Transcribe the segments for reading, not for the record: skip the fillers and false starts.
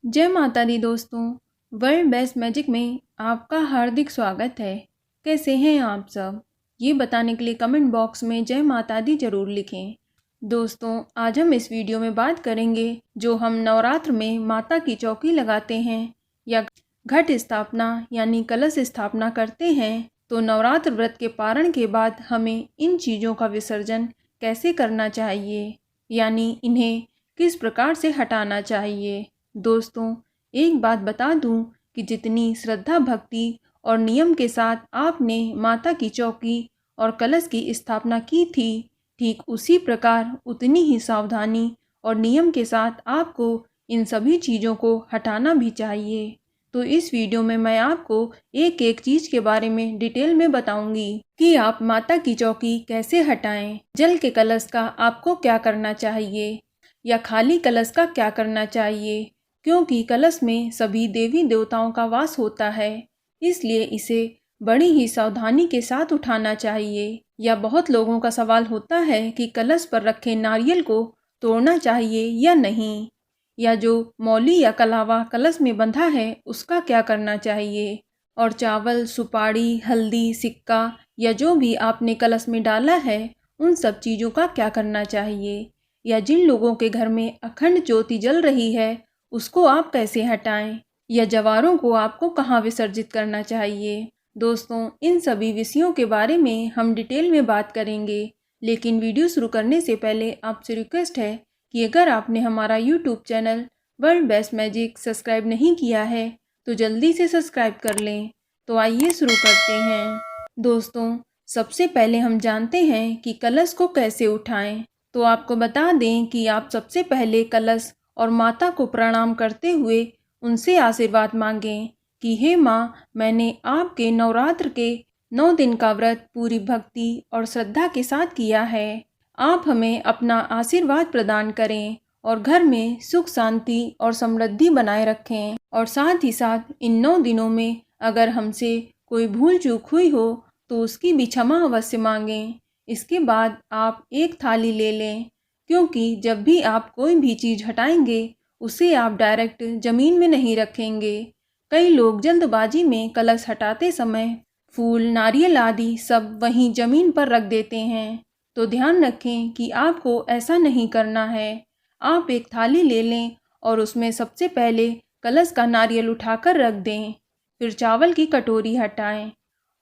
जय माता दी दोस्तों। वर्ल्ड बेस्ट मैजिक में आपका हार्दिक स्वागत है। कैसे हैं आप सब, ये बताने के लिए कमेंट बॉक्स में जय माता दी ज़रूर लिखें। दोस्तों, आज हम इस वीडियो में बात करेंगे जो हम नवरात्र में माता की चौकी लगाते हैं या घट स्थापना यानी कलश स्थापना करते हैं, तो नवरात्र व्रत के पारण के बाद हमें इन चीज़ों का विसर्जन कैसे करना चाहिए, यानी इन्हें किस प्रकार से हटाना चाहिए। दोस्तों, एक बात बता दूं कि जितनी श्रद्धा भक्ति और नियम के साथ आपने माता की चौकी और कलश की स्थापना की थी, ठीक उसी प्रकार उतनी ही सावधानी और नियम के साथ आपको इन सभी चीज़ों को हटाना भी चाहिए। तो इस वीडियो में मैं आपको एक एक चीज़ के बारे में डिटेल में बताऊंगी कि आप माता की चौकी कैसे हटाएं, जल के कलश का आपको क्या करना चाहिए या खाली कलश का क्या करना चाहिए। क्योंकि कलश में सभी देवी देवताओं का वास होता है, इसलिए इसे बड़ी ही सावधानी के साथ उठाना चाहिए। या बहुत लोगों का सवाल होता है कि कलश पर रखे नारियल को तोड़ना चाहिए या नहीं, या जो मौली या कलावा कलश में बंधा है उसका क्या करना चाहिए, और चावल, सुपारी, हल्दी, सिक्का या जो भी आपने कलश में डाला है उन सब चीज़ों का क्या करना चाहिए, या जिन लोगों के घर में अखंड ज्योति जल रही है उसको आप कैसे हटाएं, या जवारों को आपको कहाँ विसर्जित करना चाहिए। दोस्तों, इन सभी विषयों के बारे में हम डिटेल में बात करेंगे, लेकिन वीडियो शुरू करने से पहले आपसे रिक्वेस्ट है कि अगर आपने हमारा YouTube channel world best magic subscribe नहीं किया है तो जल्दी से सब्सक्राइब कर लें। तो आइए शुरू करते हैं। दोस्तों, सबसे पहले हम जानते हैं कि कलश को कैसे उठाएं। तो आपको बता दें कि आप सबसे पहले कलश और माता को प्रणाम करते हुए उनसे आशीर्वाद मांगें कि हे माँ, मैंने आपके नवरात्र के 9 दिन का व्रत पूरी भक्ति और श्रद्धा के साथ किया है। आप हमें अपना आशीर्वाद प्रदान करें और घर में सुख शांति और समृद्धि बनाए रखें। और साथ ही साथ इन 9 दिनों में अगर हमसे कोई भूल चूक हुई हो तो उसकी भी क्षमा अवश्य मांगें। इसके बाद आप एक थाली ले लें, क्योंकि जब भी आप कोई भी चीज़ हटाएंगे उसे आप डायरेक्ट ज़मीन में नहीं रखेंगे। कई लोग जल्दबाजी में कलश हटाते समय फूल, नारियल आदि सब वहीं ज़मीन पर रख देते हैं। तो ध्यान रखें कि आपको ऐसा नहीं करना है। आप एक थाली ले लें और उसमें सबसे पहले कलश का नारियल उठाकर रख दें। फिर चावल की कटोरी हटाएं।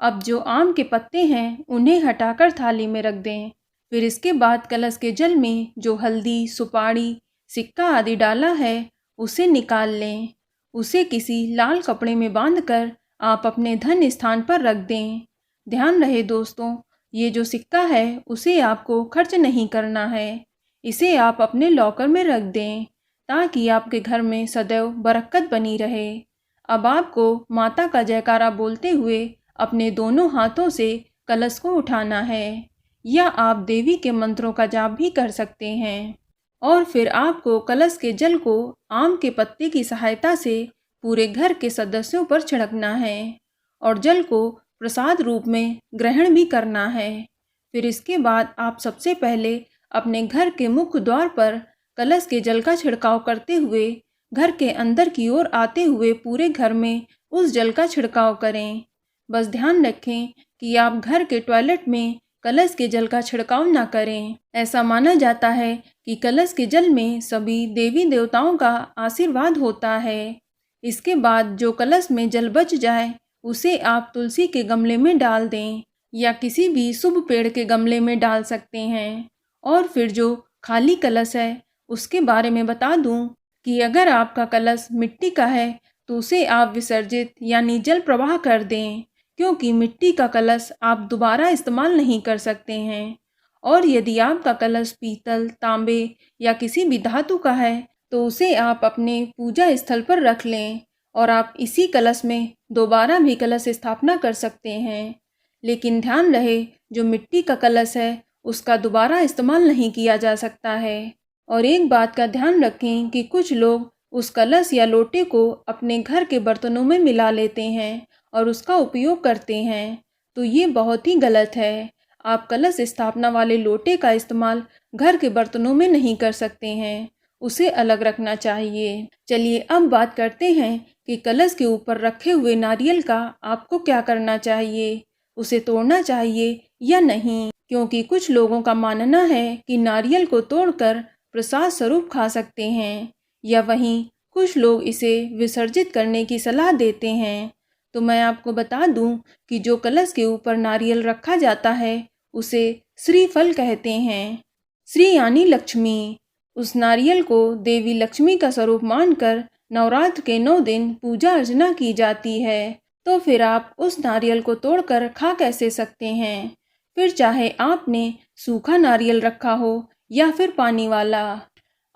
अब जो आम के पत्ते हैं उन्हें हटाकर थाली में रख दें। फिर इसके बाद कलश के जल में जो हल्दी, सुपारी, सिक्का आदि डाला है उसे निकाल लें। उसे किसी लाल कपड़े में बांधकर आप अपने धन स्थान पर रख दें। ध्यान रहे दोस्तों, ये जो सिक्का है उसे आपको खर्च नहीं करना है। इसे आप अपने लॉकर में रख दें ताकि आपके घर में सदैव बरकत बनी रहे। अब आपको माता का जयकारा बोलते हुए अपने दोनों हाथों से कलश को उठाना है, या आप देवी के मंत्रों का जाप भी कर सकते हैं। और फिर आपको कलश के जल को आम के पत्ते की सहायता से पूरे घर के सदस्यों पर छिड़कना है और जल को प्रसाद रूप में ग्रहण भी करना है। फिर इसके बाद आप सबसे पहले अपने घर के मुख्य द्वार पर कलश के जल का छिड़काव करते हुए घर के अंदर की ओर आते हुए पूरे घर में उस जल का छिड़काव करें। बस ध्यान रखें कि आप घर के टॉयलेट में कलश के जल का छिड़काव न करें। ऐसा माना जाता है कि कलश के जल में सभी देवी देवताओं का आशीर्वाद होता है। इसके बाद जो कलश में जल बच जाए उसे आप तुलसी के गमले में डाल दें या किसी भी शुभ पेड़ के गमले में डाल सकते हैं। और फिर जो खाली कलश है उसके बारे में बता दूं कि अगर आपका कलश मिट्टी का है तो उसे आप विसर्जित यानी जल प्रवाह कर दें, क्योंकि मिट्टी का कलश आप दोबारा इस्तेमाल नहीं कर सकते हैं। और यदि आपका कलश पीतल, तांबे या किसी भी धातु का है तो उसे आप अपने पूजा स्थल पर रख लें और आप इसी कलश में दोबारा भी कलश स्थापना कर सकते हैं। लेकिन ध्यान रहे, जो मिट्टी का कलश है उसका दोबारा इस्तेमाल नहीं किया जा सकता है। और एक बात का ध्यान रखें कि कुछ लोग उस कलश या लोटे को अपने घर के बर्तनों में मिला लेते हैं और उसका उपयोग करते हैं, तो ये बहुत ही गलत है। आप कलश स्थापना वाले लोटे का इस्तेमाल घर के बर्तनों में नहीं कर सकते हैं उसे अलग रखना चाहिए। चलिए अब बात करते हैं कि कलश के ऊपर रखे हुए नारियल का आपको क्या करना चाहिए, उसे तोड़ना चाहिए या नहीं, क्योंकि कुछ लोगों का मानना है कि नारियल को तोड़कर प्रसाद स्वरूप खा सकते हैं, या वहीं कुछ लोग इसे विसर्जित करने की सलाह देते हैं। तो मैं आपको बता दूं कि जो कलश के ऊपर नारियल रखा जाता है उसे श्रीफल कहते हैं। श्री यानी लक्ष्मी। उस नारियल को देवी लक्ष्मी का स्वरूप मानकर नवरात्र के 9 दिन पूजा अर्चना की जाती है। तो फिर आप उस नारियल को तोड़कर खा कैसे सकते हैं, फिर चाहे आपने सूखा नारियल रखा हो या फिर पानी वाला।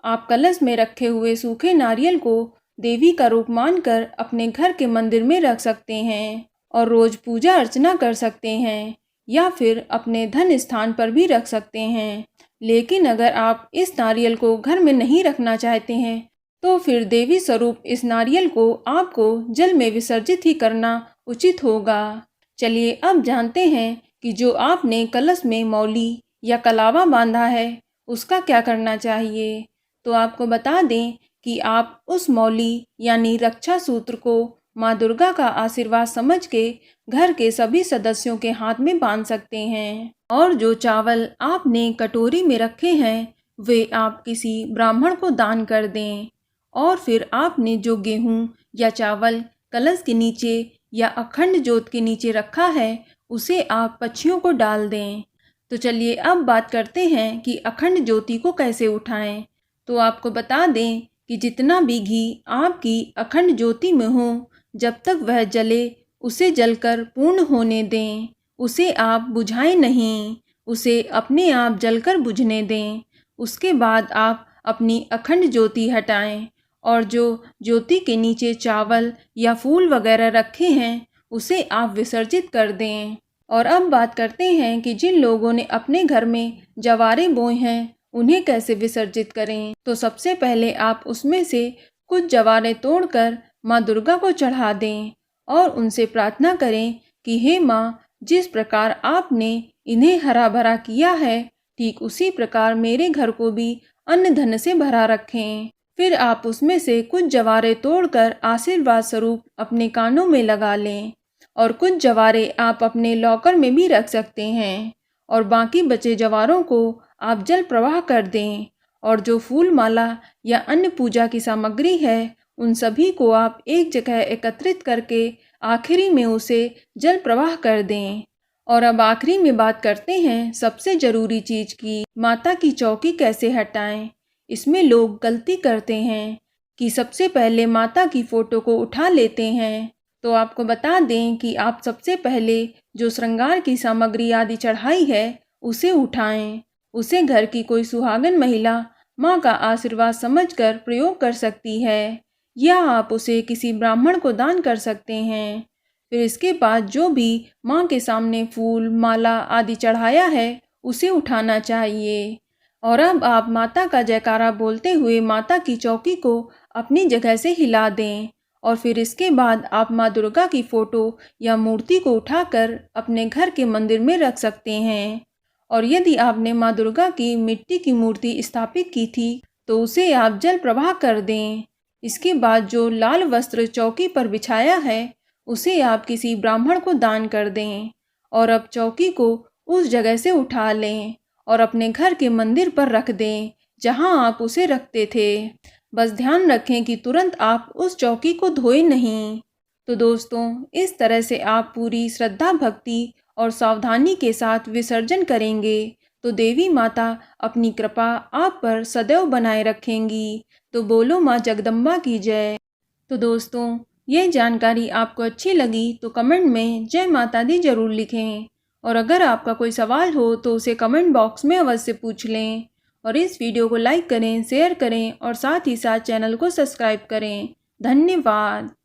आप कलश में रखे हुए सूखे नारियल को देवी का रूप मानकर अपने घर के मंदिर में रख सकते हैं और रोज पूजा अर्चना कर सकते हैं, या फिर अपने धन स्थान पर भी रख सकते हैं। लेकिन अगर आप इस नारियल को घर में नहीं रखना चाहते हैं तो फिर देवी स्वरूप इस नारियल को आपको जल में विसर्जित ही करना उचित होगा। चलिए अब जानते हैं कि जो आपने कलश में मौली या कलावा बांधा है उसका क्या करना चाहिए। तो आपको बता दें कि आप उस मौली यानी रक्षा सूत्र को माँ दुर्गा का आशीर्वाद समझ के घर के सभी सदस्यों के हाथ में बांध सकते हैं। और जो चावल आपने कटोरी में रखे हैं वे आप किसी ब्राह्मण को दान कर दें। और फिर आपने जो गेहूं या चावल कलश के नीचे या अखंड जोत के नीचे रखा है उसे आप पक्षियों को डाल दें। तो चलिए अब बात करते हैं कि अखंड ज्योति को कैसे उठाएं। तो आपको बता दें कि जितना भी घी आपकी अखंड ज्योति में हो, जब तक वह जले उसे जलकर पूर्ण होने दें। उसे आप बुझाएं नहीं, उसे अपने आप जलकर बुझने दें। उसके बाद आप अपनी अखंड ज्योति हटाएं और जो ज्योति के नीचे चावल या फूल वगैरह रखे हैं उसे आप विसर्जित कर दें। और अब बात करते हैं कि जिन लोगों ने अपने घर में जवारे बोए हैं उन्हें कैसे विसर्जित करें। तो सबसे पहले आप उसमें से कुछ जवारे तोड़कर माँ दुर्गा को चढ़ा दें और उनसे प्रार्थना करें कि हे माँ, जिस प्रकार आपने इन्हें हरा भरा किया है ठीक उसी प्रकार मेरे घर को भी अन्न धन से भरा रखें। फिर आप उसमें से कुछ जवारे तोड़कर आशीर्वाद स्वरूप अपने कानों में लगा लें और कुछ जवारे आप अपने लॉकर में भी रख सकते हैं और बाकी बचे जवारों को आप जल प्रवाह कर दें। और जो फूल माला या अन्य पूजा की सामग्री है उन सभी को आप एक जगह एकत्रित करके आखिरी में उसे जल प्रवाह कर दें। और अब आखिरी में बात करते हैं सबसे ज़रूरी चीज़ की, माता की चौकी कैसे हटाएं। इसमें लोग गलती करते हैं कि सबसे पहले माता की फ़ोटो को उठा लेते हैं। तो आपको बता दें कि आप सबसे पहले जो श्रृंगार की सामग्री आदि चढ़ाई है उसे उठाएं। उसे घर की कोई सुहागन महिला माँ का आशीर्वाद समझकर प्रयोग कर सकती है, या आप उसे किसी ब्राह्मण को दान कर सकते हैं। फिर इसके बाद जो भी माँ के सामने फूल माला आदि चढ़ाया है उसे उठाना चाहिए। और अब आप माता का जयकारा बोलते हुए माता की चौकी को अपनी जगह से हिला दें। और फिर इसके बाद आप माँ दुर्गा की फ़ोटो या मूर्ति को उठाकर अपने घर के मंदिर में रख सकते हैं। और यदि आपने माँ दुर्गा की मिट्टी की मूर्ति स्थापित की थी तो उसे आप जल प्रवाह कर दें। इसके बाद जो लाल वस्त्र चौकी पर बिछाया है उसे आप किसी ब्राह्मण को दान कर दें। और अब चौकी को उस जगह से उठा लें और अपने घर के मंदिर पर रख दें जहां आप उसे रखते थे। बस ध्यान रखें कि तुरंत आप उस चौकी को धोएं नहीं। तो दोस्तों, इस तरह से आप पूरी श्रद्धा भक्ति और सावधानी के साथ विसर्जन करेंगे तो देवी माता अपनी कृपा आप पर सदैव बनाए रखेंगी। तो बोलो माँ जगदम्बा की जय। तो दोस्तों, ये जानकारी आपको अच्छी लगी तो कमेंट में जय माता दी जरूर लिखें। और अगर आपका कोई सवाल हो तो उसे कमेंट बॉक्स में अवश्य पूछ लें। और इस वीडियो को लाइक करें, शेयर करें और साथ ही साथ चैनल को सब्सक्राइब करें। धन्यवाद।